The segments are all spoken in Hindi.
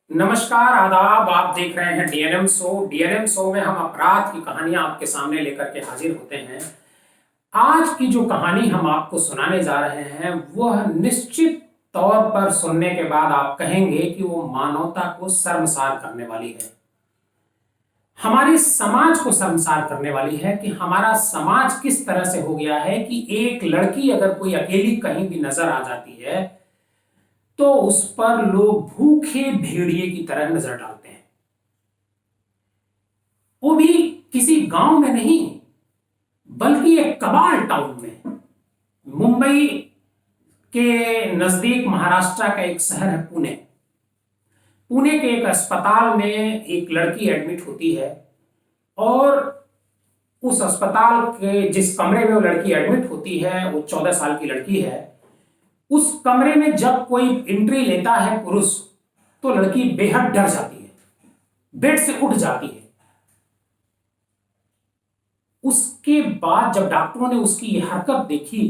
नमस्कार, आदाब। आप देख रहे हैं डीएनएम शो। डीएनएम शो में हम अपराध की कहानियां आपके सामने लेकर के हाजिर होते हैं। आज की जो कहानी हम आपको सुनाने जा रहे हैं वह निश्चित तौर पर सुनने के बाद आप कहेंगे कि वो मानवता को शर्मसार करने वाली है, हमारे समाज को शर्मसार करने वाली है कि हमारा समाज किस तरह से हो गया है कि एक लड़की अगर कोई अकेली कहीं भी नजर आ जाती है तो उस पर लोग भूखे भेड़िए की तरह नजर डालते हैं। वो भी किसी गांव में नहीं, बल्कि एक कबाड़ टाउन में, मुंबई के नजदीक महाराष्ट्र का एक शहर है पुणे। पुणे के एक अस्पताल में एक लड़की एडमिट होती है और उस अस्पताल के जिस कमरे में वो लड़की एडमिट होती है वो 14 साल की लड़की है। उस कमरे में जब कोई एंट्री लेता है पुरुष तो लड़की बेहद डर जाती है, बेड से उठ जाती है। उसके बाद जब डॉक्टरों ने उसकी यह हरकत देखी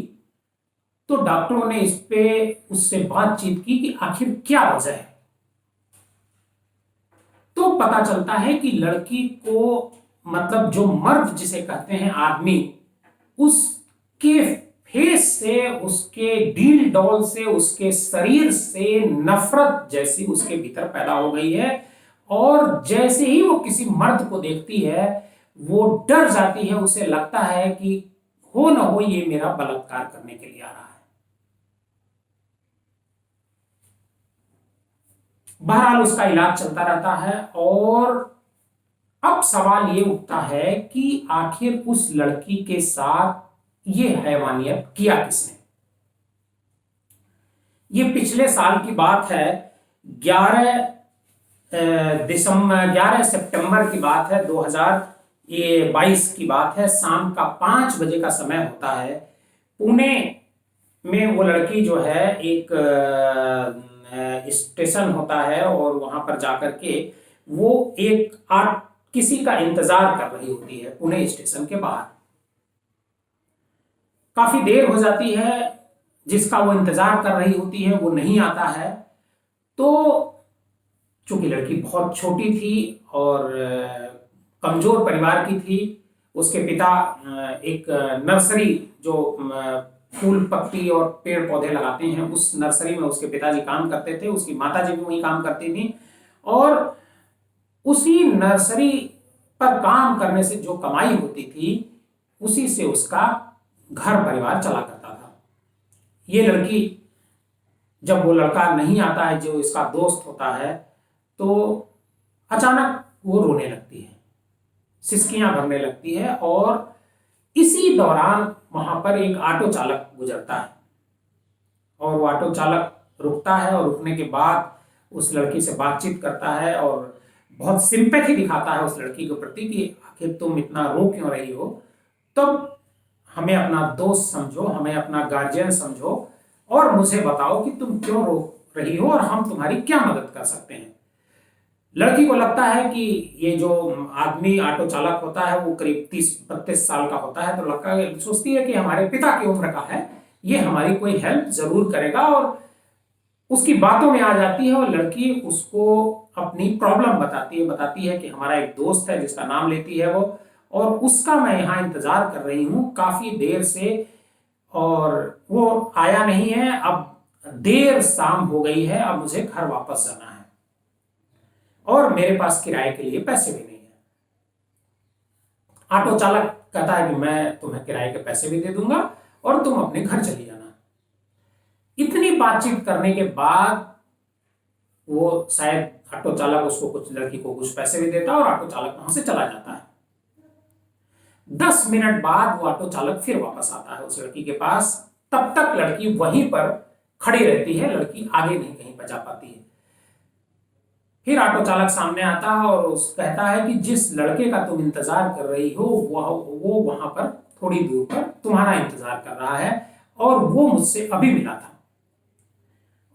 तो डॉक्टरों ने इस पे उससे बातचीत की कि आखिर क्या वजह है। तो पता चलता है कि लड़की को, मतलब जो मर्द जिसे कहते हैं आदमी, उसके फेस से, उसके डील डॉल से, उसके शरीर से नफरत जैसी उसके भीतर पैदा हो गई है। और जैसे ही वो किसी मर्द को देखती है वो डर जाती है। उसे लगता है कि हो ना हो ये मेरा बलात्कार करने के लिए आ रहा है। बहरहाल उसका इलाज चलता रहता है और अब सवाल ये उठता है कि आखिर उस लड़की के साथ ये हैवानियत किया किसने। ये पिछले साल की बात है, 11 सितंबर की बात है, 2022 की बात है। शाम का 5 बजे का समय होता है। पुणे में वो लड़की जो है, एक स्टेशन होता है और वहां पर जाकर के वो एक किसी का इंतजार कर रही होती है पुणे स्टेशन के बाहर। काफी देर हो जाती है, जिसका वो इंतजार कर रही होती है वो नहीं आता है। तो चूंकि लड़की बहुत छोटी थी और कमजोर परिवार की थी, उसके पिता एक नर्सरी, जो फूल पत्ती और पेड़ पौधे लगाते हैं, उस नर्सरी में उसके पिताजी काम करते थे। उसकी माताजी भी वहीं काम करती थी और उसी नर्सरी पर काम करने से जो कमाई होती थी उसी से उसका घर परिवार चला करता था। ये लड़की, जब वो लड़का नहीं आता है जो इसका दोस्त होता है, तो अचानक वो रोने लगती है, सिसकियां भरने लगती है। और इसी दौरान वहां पर एक ऑटो चालक गुजरता है और वो ऑटो चालक रुकता है और रुकने के बाद उस लड़की से बातचीत करता है और बहुत सिंपैथी दिखाता है उस लड़की के प्रति कि आखिर तुम इतना रो क्यों रही हो। तब हमें अपना दोस्त समझो, हमें अपना गार्जियन समझो और मुझे बताओ कि तुम क्यों रो रही हो और हम तुम्हारी क्या मदद कर सकते हैं। लड़की को लगता है कि ये जो आदमी ऑटो चालक होता है वो करीब 30-32 साल का होता है। तो लगता है, सोचती है कि हमारे पिता की उम्र का है, ये हमारी कोई हेल्प जरूर करेगा। और उसकी बातों में आ जाती है और लड़की उसको अपनी प्रॉब्लम बताती है कि हमारा एक दोस्त है, जिसका नाम लेती है वो, और उसका मैं यहाँ इंतजार कर रही हूँ काफी देर से और वो आया नहीं है। अब देर शाम हो गई है, अब मुझे घर वापस जाना है और मेरे पास किराए के लिए पैसे भी नहीं है। ऑटो चालक कहता है कि मैं तुम्हें किराए के पैसे भी दे दूंगा और तुम अपने घर चली जाना। इतनी बातचीत करने के बाद वो शायद ऑटो चालक उसको कुछ, लड़की को कुछ पैसे भी देता है और ऑटो चालक वहां से चला जाता है। 10 मिनट बाद वो ऑटो चालक फिर वापस आता है उस लड़की के पास। तब तक लड़की वहीं पर खड़ी रहती है, लड़की आगे नहीं कहीं पर जा पाती है। फिर ऑटो चालक सामने आता है और उस कहता है कि जिस लड़के का तुम इंतजार कर रही हो वो वहां पर थोड़ी दूर पर तुम्हारा इंतजार कर रहा है और वो मुझसे अभी मिला था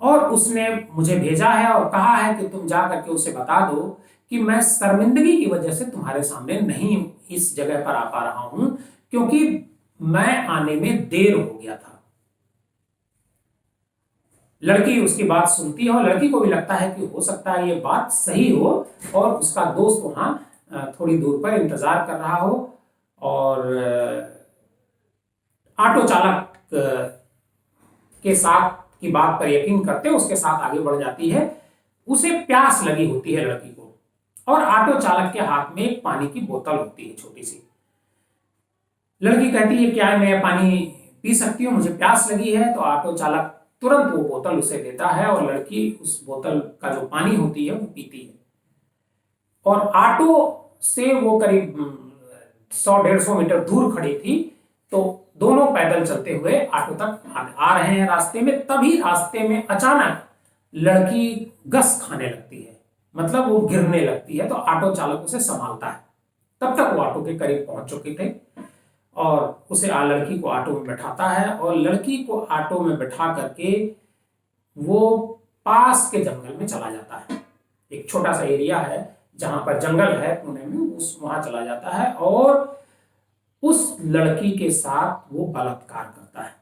और उसने मुझे भेजा है और कहा है कि तुम जा करके उसे बता दो कि मैं शर्मिंदगी की वजह से तुम्हारे सामने नहीं इस जगह पर आ पा रहा हूं, क्योंकि मैं आने में देर हो गया था। लड़की उसकी बात सुनती है और लड़की को भी लगता है कि हो सकता है ये बात सही हो और उसका दोस्त वहां थोड़ी दूर पर इंतजार कर रहा हो। और ऑटो चालक के साथ की बात पर यकीन करते उसके साथ आगे बढ़ जाती है। उसे प्यास लगी होती है लड़की को, और ऑटो चालक के हाथ में एक पानी की बोतल होती है छोटी सी। लड़की कहती है क्या मैं पानी पी सकती हूँ, मुझे प्यास लगी है। तो ऑटो चालक तुरंत वो बोतल उसे देता है और लड़की उस बोतल का जो पानी होती है वो पीती है। और ऑटो से वो करीब 100-150 मीटर दूर खड़ी थी। तो दोनों पैदल चलते हुए ऑटो तक आ रहे हैं। रास्ते में तभी रास्ते में अचानक लड़की गस खाने लगती है, मतलब वो गिरने लगती है। तो ऑटो चालक उसे संभालता है। तब तक वो ऑटो के करीब पहुंच चुके थे और उसे लड़की को ऑटो में बैठाता है और लड़की को ऑटो में बैठा करके वो पास के जंगल में चला जाता है। एक छोटा सा एरिया है जहां पर जंगल है पुणे में, उस वहां चला जाता है और उस लड़की के साथ वो बलात्कार करता है।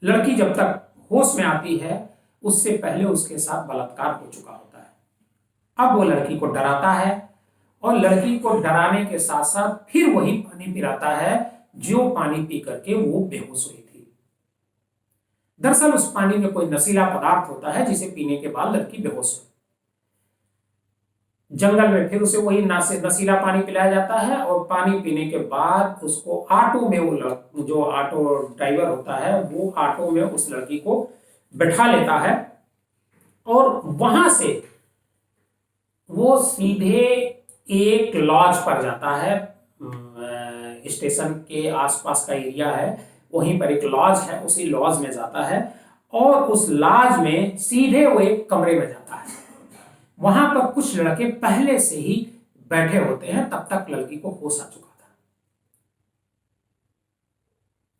लड़की जब तक होश में आती है उससे पहले उसके साथ बलात्कार हो चुका होता है। अब वो लड़की को डराता है और लड़की को डराने के साथ साथ फिर वही पानी पिलाता है जो पानी पी करके वो बेहोश हुई थी। दरअसल उस पानी में कोई नशीला पदार्थ होता है जिसे पीने के बाद लड़की बेहोश हो। जंगल में फिर उसे वही नशीला पानी पिलाया जाता है और पानी पीने के बाद उसको ऑटो में, वो जो ऑटो ड्राइवर होता है वो ऑटो में उस लड़की को बैठा लेता है और वहां से वो सीधे एक लॉज पर जाता है। स्टेशन के आसपास का एरिया है, वहीं पर एक लॉज है, उसी लॉज में जाता है और उस लॉज में सीधे वो एक कमरे में जाता है। वहां पर कुछ लड़के पहले से ही बैठे होते हैं। तब तक लड़की को होश आ चुका था।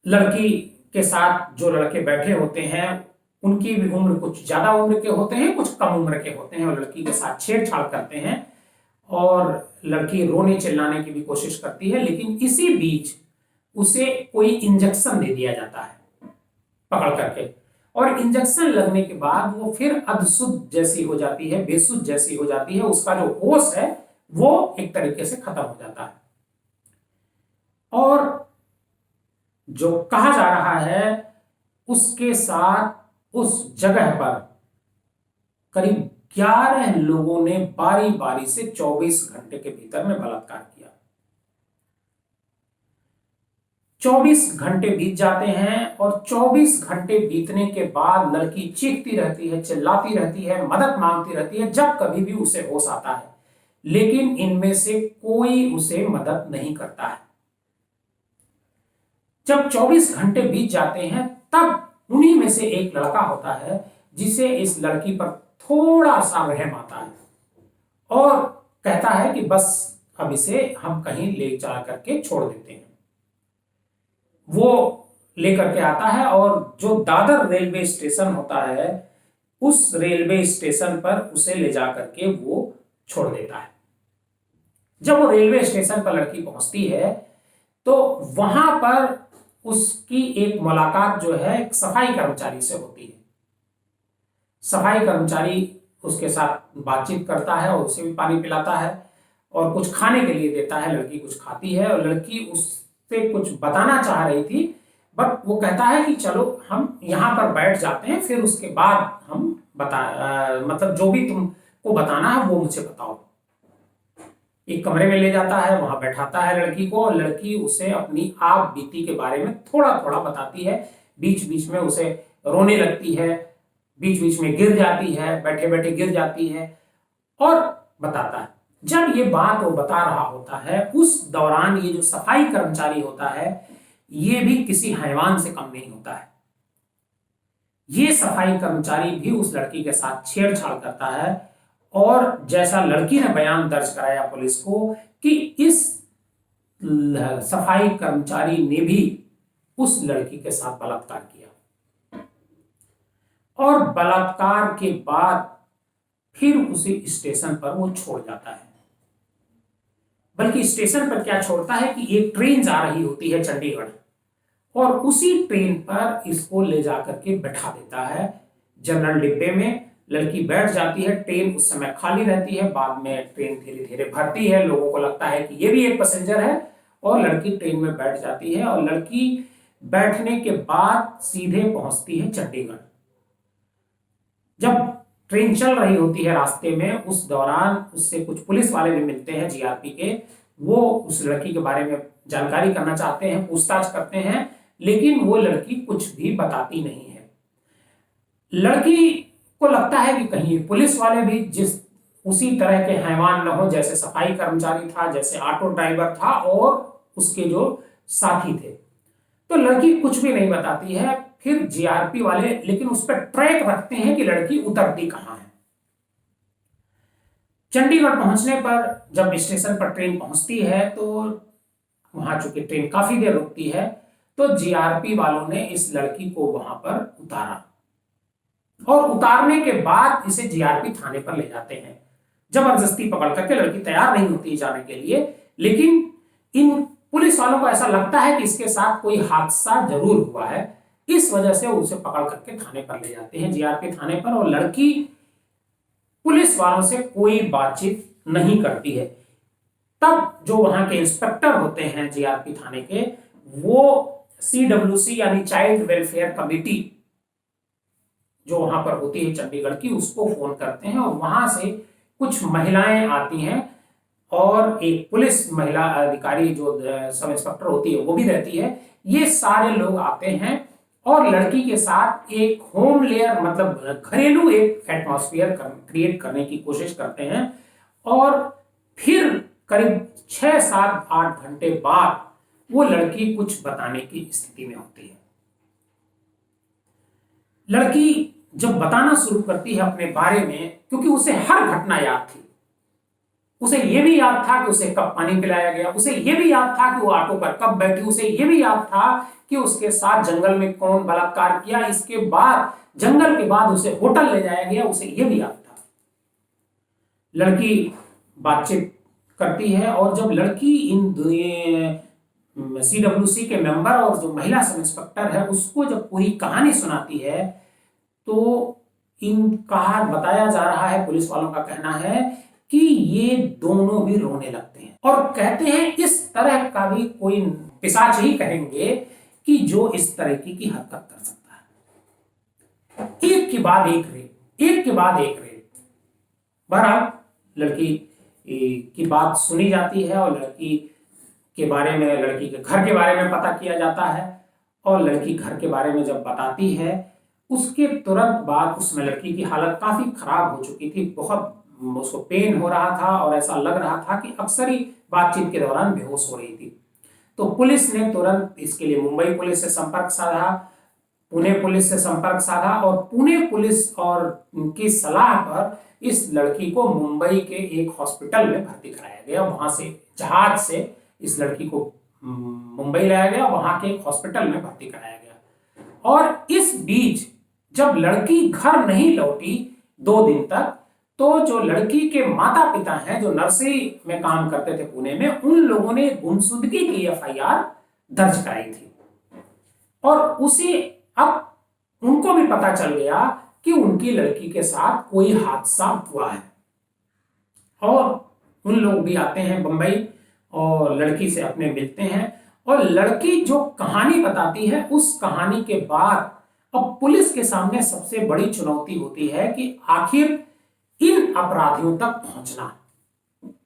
लड़की के साथ जो लड़के बैठे होते हैं उनकी भी उम्र कुछ ज्यादा उम्र के होते हैं, कुछ कम उम्र के होते हैं और लड़की के साथ छेड़छाड़ करते हैं और लड़की रोने चिल्लाने की भी कोशिश करती है। लेकिन इसी बीच उसे कोई इंजेक्शन दे दिया जाता है पकड़ करके, और इंजेक्शन लगने के बाद वो फिर अधसुध जैसी हो जाती है, बेसुध जैसी हो जाती है। उसका जो होश है वो एक तरीके से खत्म हो जाता है। और जो कहा जा रहा है उसके साथ उस जगह पर करीब 11 लोगों ने बारी बारी से 24 घंटे के भीतर में बलात्कार किया। 24 घंटे बीत जाते हैं और 24 घंटे बीतने के बाद लड़की चीखती रहती है, चिल्लाती रहती है, मदद मांगती रहती है जब कभी भी उसे होश आता है। लेकिन इनमें से कोई उसे मदद नहीं करता है। जब 24 घंटे बीत जाते हैं तब उन्हीं में से एक लड़का होता है जिसे इस लड़की पर थोड़ा सा रहम आता है और कहता है कि बस अब इसे हम कहीं ले जा करके छोड़ देते हैं। वो लेकर के आता है और जो दादर रेलवे स्टेशन होता है उस रेलवे स्टेशन पर उसे ले जा करके वो छोड़ देता है। जब वो रेलवे स्टेशन पर लड़की पहुंचती है तो वहां पर उसकी एक मुलाकात जो है एक सफाई कर्मचारी से होती है। सफाई कर्मचारी उसके साथ बातचीत करता है और उसे भी पानी पिलाता है और कुछ खाने के लिए देता है। लड़की कुछ खाती है और लड़की उससे कुछ बताना चाह रही थी, बट वो कहता है कि चलो हम यहाँ पर बैठ जाते हैं, फिर उसके बाद हम मतलब जो भी तुमको बताना है वो मुझे बताओ। एक कमरे में ले जाता है, वहां बैठाता है लड़की को और लड़की उसे अपनी आप बीती के बारे में थोड़ा थोड़ा बताती है। बीच बीच में उसे रोने लगती है, बीच बीच में गिर जाती है, बैठे बैठे गिर जाती है और बताता है। जब ये बात वो बता रहा होता है उस दौरान ये जो सफाई कर्मचारी होता है ये भी किसी हैवान से कम नहीं होता है। ये सफाई कर्मचारी भी उस लड़की के साथ छेड़छाड़ करता है और जैसा लड़की ने बयान दर्ज कराया पुलिस को कि इस सफाई कर्मचारी ने भी उस लड़की के साथ बलात्कार किया और बलात्कार के बाद फिर उसे स्टेशन पर वो छोड़ जाता है। बल्कि स्टेशन पर क्या छोड़ता है कि एक ट्रेन जा रही होती है चंडीगढ़ और उसी ट्रेन पर इसको ले जाकर के बैठा देता है जनरल डिब्बे में। लड़की बैठ जाती है, ट्रेन उस समय खाली रहती है, बाद में ट्रेन धीरे धीरे भरती है, लोगों को लगता है कि ये भी एक पैसेंजर है और लड़की ट्रेन में बैठ जाती है। और लड़की बैठने के बाद सीधे पहुंचती है चंडीगढ़। जब ट्रेन चल रही होती है रास्ते में, उस दौरान उससे कुछ पुलिस वाले भी मिलते हैं जीआरपी के। वो उस लड़की के बारे में जानकारी करना चाहते हैं, पूछताछ करते हैं, लेकिन वो लड़की कुछ भी बताती नहीं है। लड़की को लगता है कि कहीं पुलिस वाले भी जिस उसी तरह के हैवान न हो, जैसे सफाई कर्मचारी था, जैसे ऑटो ड्राइवर था और उसके जो साथी थे। तो लड़की कुछ भी नहीं बताती है। फिर जीआरपी वाले लेकिन उस पर ट्रैक रखते हैं कि लड़की उतरती कहां है। चंडीगढ़ पहुंचने पर जब स्टेशन पर ट्रेन पहुंचती है तो वहां चूंकि ट्रेन काफी देर रुकती है, तो जीआरपी वालों ने इस लड़की को वहां पर उतारा और उतारने के बाद इसे जीआरपी थाने पर ले जाते हैं। जबरदस्ती पकड़ करके, लड़की तैयार नहीं होती जाने के लिए, लेकिन इन पुलिस वालों को ऐसा लगता है कि इसके साथ कोई हादसा जरूर हुआ है, इस वजह से उसे पकड़ करके थाने पर ले जाते हैं, जीआरपी थाने पर। और लड़की पुलिस वालों से कोई बातचीत नहीं करती है। तब जो वहां के इंस्पेक्टर होते हैं जीआरपी थाने के, वो CWC यानी चाइल्ड वेलफेयर कमेटी जो वहां पर होती है चंडीगढ़ की, उसको फोन करते हैं और वहां से कुछ महिलाएं आती हैं और एक पुलिस महिला अधिकारी जो सब इंस्पेक्टर होती है वो भी रहती है। ये सारे लोग आते हैं और लड़की के साथ एक होम लेयर मतलब घरेलू एक एटमॉस्फेयर क्रिएट करने की कोशिश करते हैं। और फिर करीब 6, 7, 8 घंटे बाद वो लड़की कुछ बताने की स्थिति में होती है। लड़की जब बताना शुरू करती है अपने बारे में, क्योंकि उसे हर घटना याद थी। उसे यह भी याद था कि उसे कब पानी पिलाया गया, उसे यह भी याद था कि वो ऑटो पर कब बैठी, उसे यह भी याद था कि उसके साथ जंगल में कौन बलात्कार किया, इसके बाद जंगल के बाद उसे होटल ले जाया गया, उसे यह भी याद था। लड़की बातचीत करती है और जब लड़की इन CWC के मेंबर और जो महिला सब इंस्पेक्टर है उसको जब पूरी कहानी सुनाती है, तो इनका बताया जा रहा है, पुलिस वालों का कहना है कि ये दोनों भी रोने लगते हैं और कहते हैं इस तरह का भी कोई पिशाच ही कहेंगे कि जो इस तरह की हरकत कर सकता है। एक के बाद एक रेप, एक के बाद एक रेप। बहरहाल लड़की की बात सुनी जाती है और लड़की के बारे में, लड़की के घर के बारे में पता किया जाता है। और लड़की घर के बारे में जब बताती है, उसके तुरंत बाद उसमें लड़की की हालत काफी खराब हो चुकी थी, बहुत उसको पेन हो रहा था और ऐसा लग रहा था कि अक्सर ही बातचीत के दौरान बेहोश हो रही थी। तो पुलिस ने तुरंत इसके लिए मुंबई पुलिस से संपर्क साधा, पुणे पुलिस से संपर्क साधा और पुणे पुलिस और उनकी सलाह पर इस लड़की को मुंबई के एक हॉस्पिटल में भर्ती कराया गया। वहां से जहाज से इस लड़की को मुंबई लाया गया, वहां के एक हॉस्पिटल में भर्ती कराया गया। और इस बीच जब लड़की घर नहीं लौटी 2 दिन तक, तो जो लड़की के माता पिता हैं जो नर्सरी में काम करते थे पुणे में, उन लोगों ने गुमशुदगी की FIR दर्ज कराई थी। और उसी अब उनको भी पता चल गया कि उनकी लड़की के साथ कोई हादसा हुआ है और उन लोग भी आते हैं बंबई और लड़की से अपने मिलते हैं। और लड़की जो कहानी बताती है, उस कहानी के बाद अब पुलिस के सामने सबसे बड़ी चुनौती होती है कि आखिर इन अपराधियों तक पहुंचना।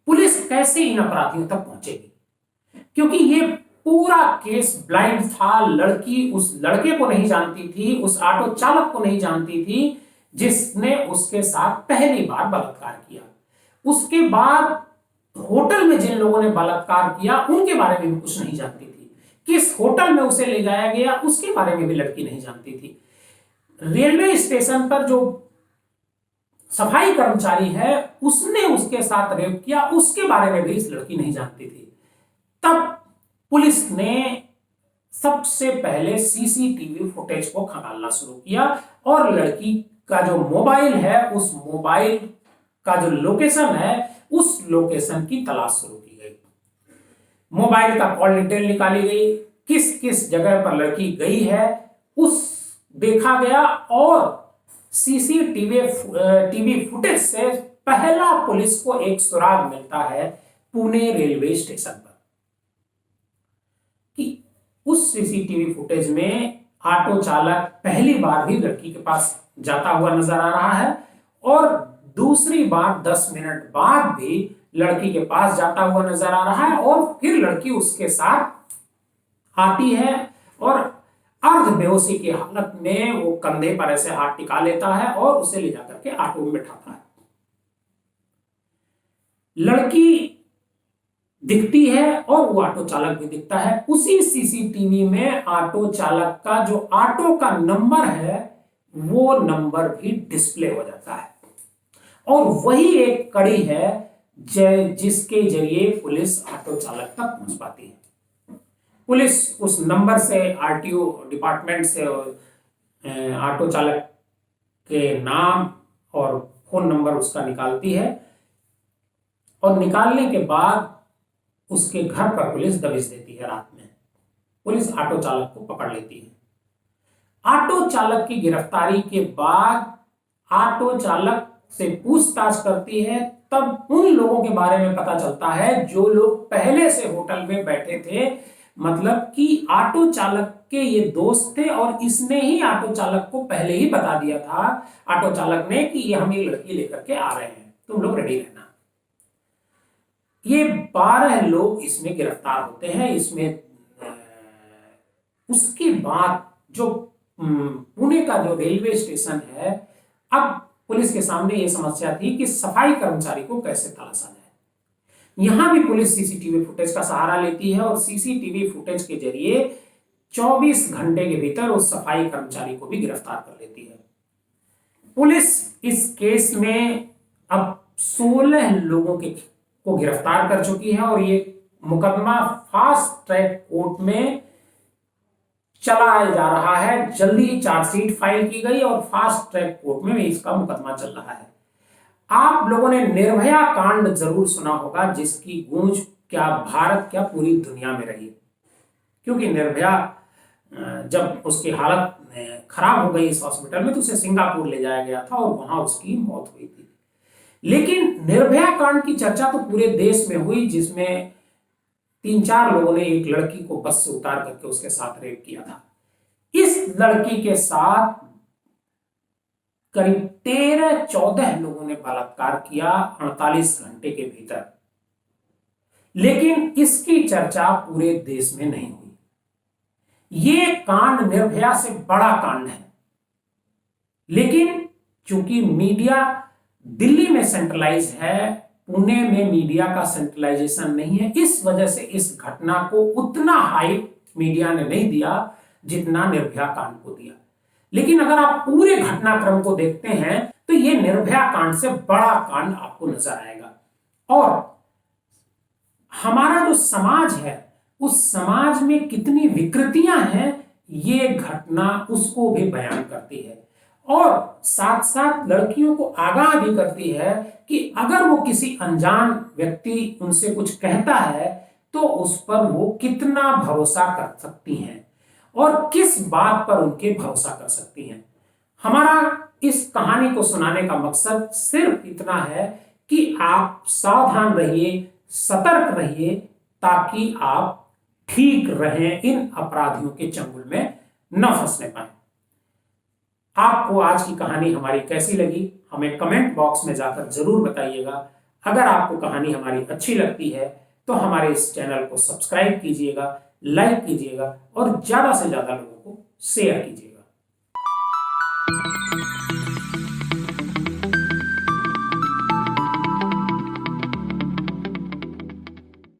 पुलिस कैसे इन अपराधियों तक पहुंचेगी, क्योंकि ये पूरा केस ब्लाइंड था। लड़की उस लड़के को नहीं जानती थी, उस ऑटो चालक को नहीं जानती थी जिसने उसके साथ पहली बार बलात्कार किया। उसके बाद होटल में जिन लोगों ने बलात्कार किया उनके बारे में भी कुछ नहीं जानती थी। किस होटल में उसे ले जाया गया उसके बारे में भी लड़की नहीं जानती थी। रेलवे स्टेशन पर जो सफाई कर्मचारी है उसने उसके साथ रेप किया, उसके बारे में भी इस लड़की नहीं जानती थी। तब पुलिस ने सबसे पहले CCTV फुटेज को खंगालना शुरू किया और लड़की का जो मोबाइल है, उस मोबाइल का जो लोकेशन है, उस लोकेशन की तलाश शुरू की गई। मोबाइल का कॉल डिटेल निकाली गई, किस किस जगह पर लड़की गई है उस देखा गया, और सीसीटीवी टीवी फुटेज से पहला पुलिस को एक सुराग मिलता है पुणे रेलवे स्टेशन पर कि उस सीसीटीवी फुटेज में ऑटो चालक पहली बार भी लड़की के पास जाता हुआ नजर आ रहा है, और दूसरी बार 10 मिनट बाद भी लड़की के पास जाता हुआ नजर आ रहा है, और फिर लड़की उसके साथ आती है और अर्ध बेहोशी की हालत में वो कंधे पर ऐसे हाथ टिका लेता है और उसे ले जाकर के ऑटो में बैठाता है। लड़की दिखती है और वो ऑटो चालक भी दिखता है। उसी सीसीटीवी में ऑटो चालक का जो ऑटो का नंबर है वो नंबर भी डिस्प्ले हो जाता है, और वही एक कड़ी है जिसके जरिए पुलिस ऑटो चालक तक पहुंच पाती है। पुलिस उस नंबर से आरटीओ डिपार्टमेंट से ऑटो चालक के नाम और फोन नंबर उसका निकालती है, और निकालने के बाद उसके घर पर पुलिस दबिश देती है। रात में पुलिस ऑटो चालक को पकड़ लेती है। ऑटो चालक की गिरफ्तारी के बाद ऑटो चालक से पूछताछ करती है, तब उन लोगों के बारे में पता चलता है जो लोग पहले से होटल में बैठे थे, मतलब कि ऑटो चालक के ये दोस्त थे, और इसने ही ऑटो चालक को पहले ही बता दिया था ऑटो चालक ने कि ये हम एक लड़की लेकर के आ रहे हैं, तुम लोग रेडी रहना। ये 12 लोग इसमें गिरफ्तार होते हैं। इसमें उसके बाद जो पुणे का जो रेलवे स्टेशन है, अब पुलिस के सामने ये समस्या थी कि सफाई कर्मचारी को कैसे तलाशा जाए। यहां भी पुलिस सीसीटीवी फुटेज का सहारा लेती है, और सीसीटीवी फुटेज के जरिए 24 घंटे के भीतर उस सफाई कर्मचारी को भी गिरफ्तार कर लेती है। पुलिस इस केस में अब 16 लोगों को गिरफ्तार कर चुकी है, और ये मुकदमा फास्ट ट्रैक कोर्ट में चलाया जा रहा है। जल्दी चार्जशीट फाइल की गई और फास्ट ट्रैक कोर्ट में इसका मुकदमा चल रहा है। आप लोगों ने निर्भया कांड जरूर सुना होगा, जिसकी गूंज क्या भारत क्या पूरी दुनिया में रही, क्योंकि निर्भया जब उसकी हालत खराब हो गई इस हॉस्पिटल में तो उसे सिंगापुर ले जाया गया था और वहां उसकी मौत हुई थी। लेकिन निर्भया कांड की चर्चा तो पूरे देश में हुई, जिसमें 3-4 लोगों ने एक लड़की को बस से उतार करके उसके साथ रेप किया था। इस लड़की के साथ करीब 13-14 लोगों ने बलात्कार किया 48 घंटे के भीतर, लेकिन इसकी चर्चा पूरे देश में नहीं हुई। ये कांड निर्भया से बड़ा कांड है, लेकिन चूंकि मीडिया दिल्ली में सेंट्रलाइज है, पुणे में मीडिया का सेंट्रलाइजेशन नहीं है, इस वजह से इस घटना को उतना हाइप मीडिया ने नहीं दिया जितना निर्भया कांड को दिया। लेकिन अगर आप पूरे घटनाक्रम को देखते हैं तो यह निर्भया कांड से बड़ा कांड आपको नजर आएगा। और हमारा जो समाज है उस समाज में कितनी विकृतियां हैं ये घटना उसको भी बयान करती है, और साथ साथ लड़कियों को आगाह भी करती है कि अगर वो किसी अनजान व्यक्ति उनसे कुछ कहता है तो उस पर वो कितना भरोसा कर सकती हैं और किस बात पर उनके भरोसा कर सकती हैं। हमारा इस कहानी को सुनाने का मकसद सिर्फ इतना है कि आप सावधान रहिए, सतर्क रहिए, ताकि आप ठीक रहें, इन अपराधियों के चंगुल में न फंसने पाए। आपको आज की कहानी हमारी कैसी लगी हमें कमेंट बॉक्स में जाकर जरूर बताइएगा। अगर आपको कहानी हमारी अच्छी लगती है तो हमारे इस चैनल को सब्सक्राइब कीजिएगा, लाइक कीजिएगा और ज्यादा से ज्यादा लोगों को शेयर कीजिएगा।